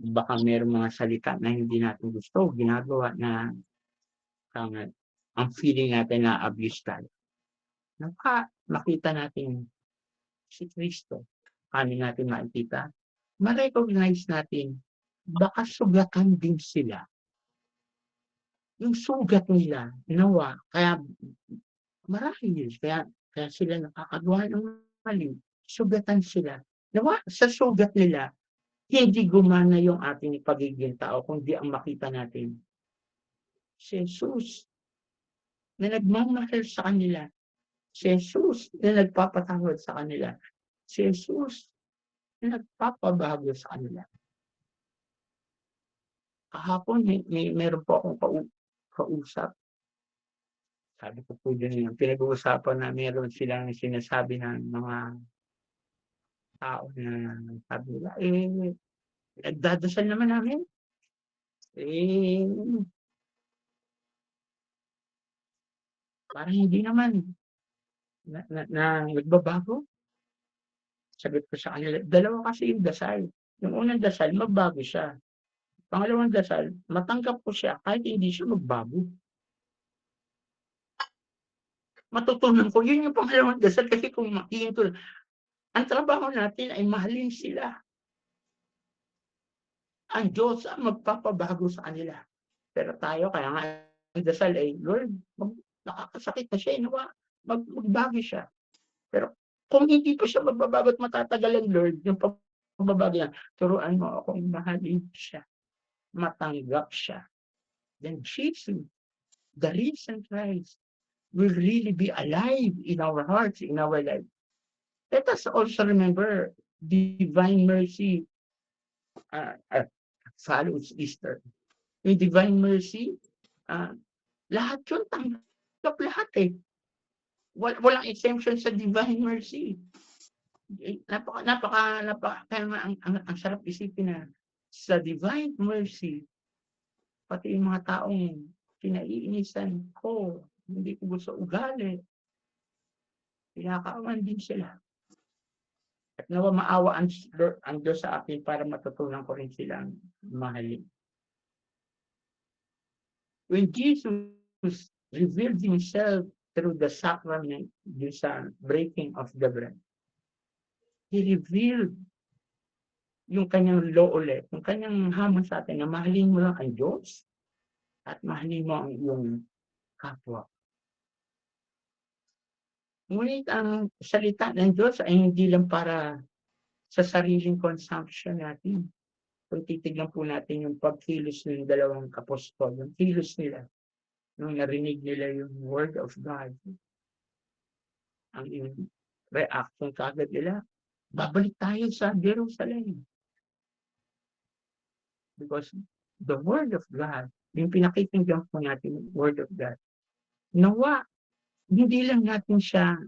baka merong mga salita na hindi natin gusto, ginagawa na ang feeling natin na-abuse tayo. Makita natin si Kristo, paano natin makikita? Ma-recognize natin, baka sugatan din sila. Yung sugat nila, nawa, kaya marahil kaya kaya sila nakakagawa ng mali, sugatan sila. Nawa sa sugat nila, hindi gumana yung ating pagiging tao kundi ang makita natin, si Jesus na nagmamahal sa kanila, si Jesus na nagpapatawad sa kanila, si Jesus na nagpapabago sa kanila. Kahapon meron po akong kausap, sabi ko po din pinag-uusapan na meron silang sinasabi ng mga tao na sabi nila, nagdadasal naman namin, eh, parang hindi naman na nagbabago. Sagot ko sa kanila, dalawa kasi yung dasal. Yung unang dasal, magbago siya. Pangalawang dasal, matanggap ko siya kahit hindi siya magbago. Matutunan ko, yun yung pangalawang dasal kasi kung makikita, ang trabaho natin ay mahalin sila. Ang Diyos ang magpapabago sa kanila. Pero tayo, kaya nga ang dasal ay, Lord, nakakasakit na siya, nawa, magbago siya. Pero kung hindi pa siya magbabago at matatagalan, Lord, yung pagbabago niya, turuan mo akong mahalin siya, matanggap siya. Then Jesus, the risen Christ, will really be alive in our hearts, in our life. Let us also remember divine mercy follows Easter. Yung divine mercy, uh, lahat yun, tanggap lahat eh. Walang exemption sa divine mercy. Kaya nga ang sarap isipin na sa divine mercy, pati yung mga taong kinaiinisan ko, hindi ko gusto ugali, kinakaawan din sila. At nawa maawa ang Diyos sa akin para matutunan ko rin silang mahalin. When Jesus revealed himself through the sacrament, yung sa breaking of the bread, he revealed yung kanyang law ulit, yung kanyang hamon sa atin na mahalin mo lang ang Diyos at mahalin mo ang iyong kapwa. Ngunit ang salita ng Diyos ay hindi lang para sa sariling consumption natin. Kung titignan po natin yung pagkilos ng dalawang apostol, yung kilos nila, nung narinig nila yung word of God, ang reaction kagad nila, babalik tayo sa Jerusalem. Because the word of God, yung pinakikinggan po natin, yung word of God, nawa, hindi lang natin siya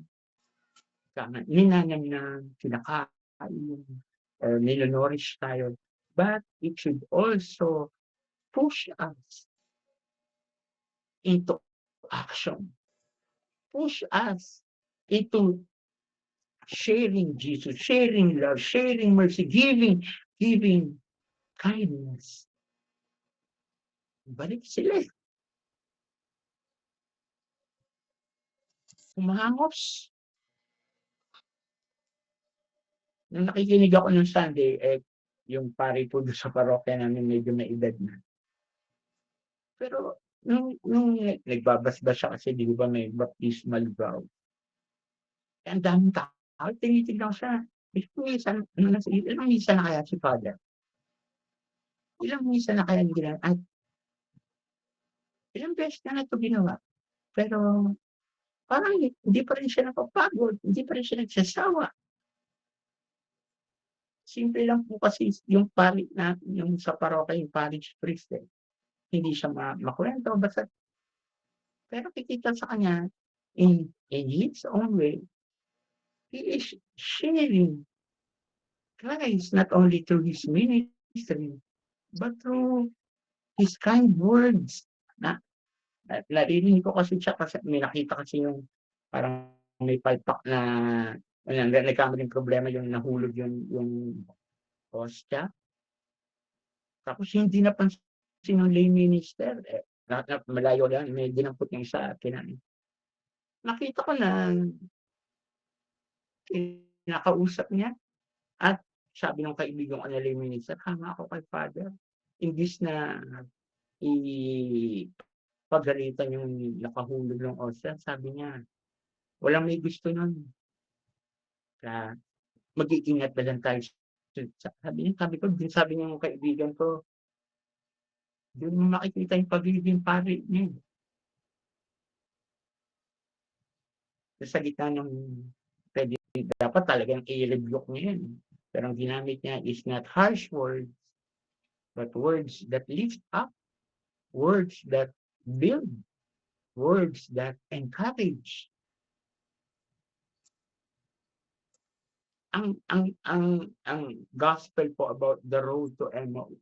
ninanamnan, kinakain, or nilonorish tayo, but it should also push us into action. Push us into sharing Jesus, sharing love, sharing mercy, giving kindness. Balik sila. Humahangos. Nung nakikinig ako ng Sunday, yung pari po doon sa parokya namin medyo may edad na. Pero nung nagbabasbas siya kasi di ba may baptismal vow. Ang daming tao, tinitignan ko siya. Ilang misa na kaya si Father? Ilang misa na kaya ginawa? At ilang beses na ito ginawa? Pero parang hindi pa rin siya napapagod, hindi pa rin siya nagsasawa. Simple lang po kasi yung pari na yung sa parokya, yung parish priest hindi siya makwento basta pero kikita sa kanya in his own way, he is sharing Christ not only through his ministry, but through his kind words na narinig ko kasi siya kasi may nakita kasi yung parang may palpak na nagkamaling problema yung nahulog yung hostya. Tapos hindi napansin ng lay minister, malayo lang, may dinampot niya sa akin. Nakita ko na kinakausap niya at sabi ng kaibigan ko na lay minister, "Hanga ako kay Father." Imbis na pagalitan yung nakahulog ng osra, sabi niya, "Walang may gusto nun, kaya mag-iingat na lang tayo." Sabi ng kaibigan ko, "Dun mo makikita yung pagiging pari niya, sa gitna ng puwede dapat talagang i-rebuke niya yan, pero ang ginamit niya is not harsh words, but words that lift up, words that build, words that encourage." Ang gospel po about the road to Emmaus,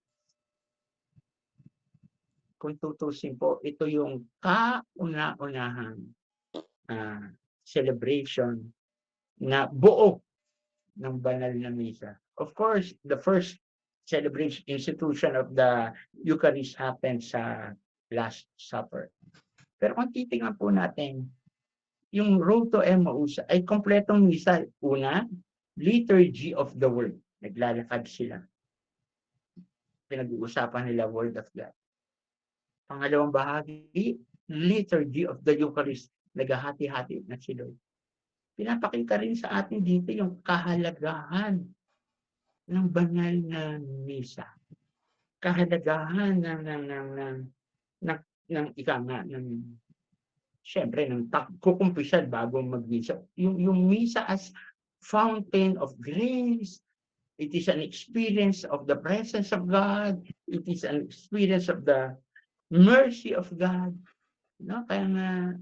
kung tutuusin po, ito yung kauna-unahang celebration na buo ng banal na misa. Of course, the first celebration institution of the Eucharist happened sa Last Supper. Pero kung titingnan po natin, yung Road to Emmaus ay kompletong misa. Una, liturgy of the word. Naglalakad sila. Pinag-uusapan nila word of God. Pangalawang bahagi, liturgy of the Eucharist. Naghahati-hati na sila. Pinapakita rin sa atin dito yung kahalagahan ng banal na misa. Kahalagahan ng ika nga, siyempre, ng pagkukumpisal bago mag-misa. Yung misa as fountain of grace, it is an experience of the presence of God, it is an experience of the mercy of God. No? Kaya nga,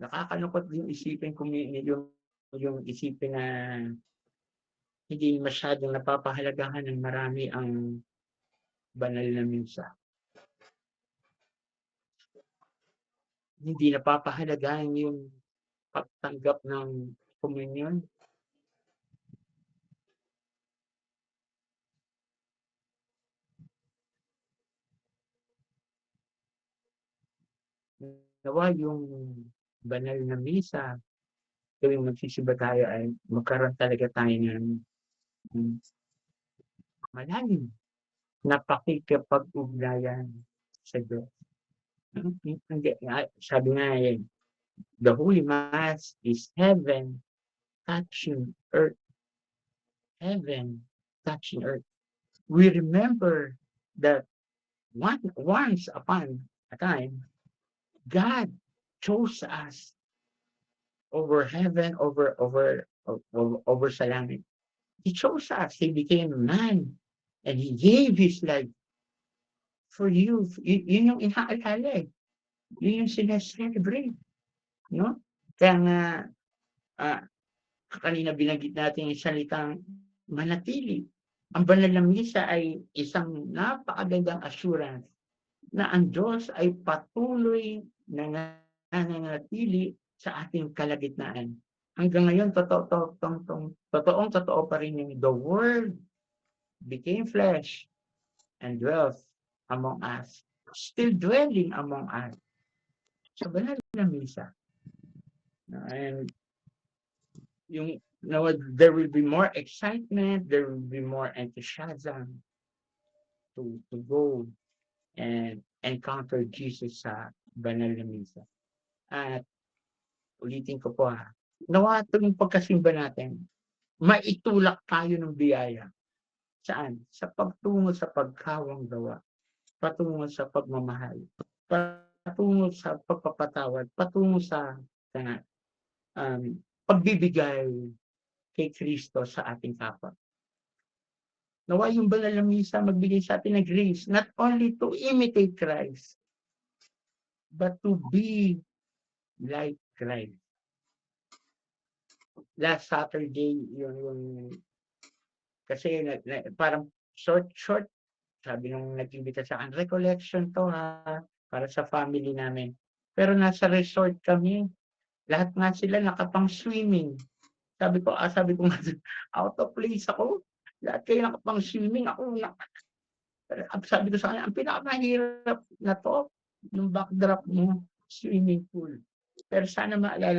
nakakalungkot yung isipin kung yung isipin na hindi masyadong napapahalagahan ng marami ang banal na misa. Hindi napapahalagahan yung pagtanggap ng komunyon. Nawa yung banal na misa, tuwing magsisimba tayo ay magkaroon talaga tayo ng malalim na pakikipag-ugnayan sa Diyos. Sabi nga the Holy Mass is heaven touching earth. Heaven touching earth. We remember that once upon a time, God chose us over heaven, over sa langit. He chose us. He became man. And He gave His life for you. Yun yung inaalala eh. Yun yung sineselebrate. No? Kaya nga, kanina binanggit natin yung salitang manatili. Ang banal na misa ay isang napakagandang assurance na ang Diyos ay patuloy na nananatili sa ating kalagitnaan. Hanggang ngayon, totoong-totoo pa rin yung the Word became flesh and dwelt among us, still dwelling among us. Sa banal na misa. And there will be more excitement, there will be more enthusiasm to go and encounter Jesus sa banal na misa. At ulitin ko po nawa tuwing pagkasimba natin, maitulak tayo ng biyaya. Saan? Sa pagtungo sa pagkawang gawa, patungo sa pagmamahal, patungo sa pagpapatawad, patungo sa pagbibigay kay Kristo sa ating kapwa. Nawa yung banal na misa magbigay sa atin ng grace, not only to imitate Christ, but to be like Christ. Last Saturday, yung kasi parang short, sabi nung nag-imbita sa akin, recollection to para sa family namin. Pero nasa resort kami, lahat nga sila nakapang swimming. Sabi ko nga, out of place ako. lahat kayo nakapang-swimming, ako ang sabi ko sa kanya, "Ang pinakamahirap na 'to, yung backdrop mo, swimming pool." Pero sana maalala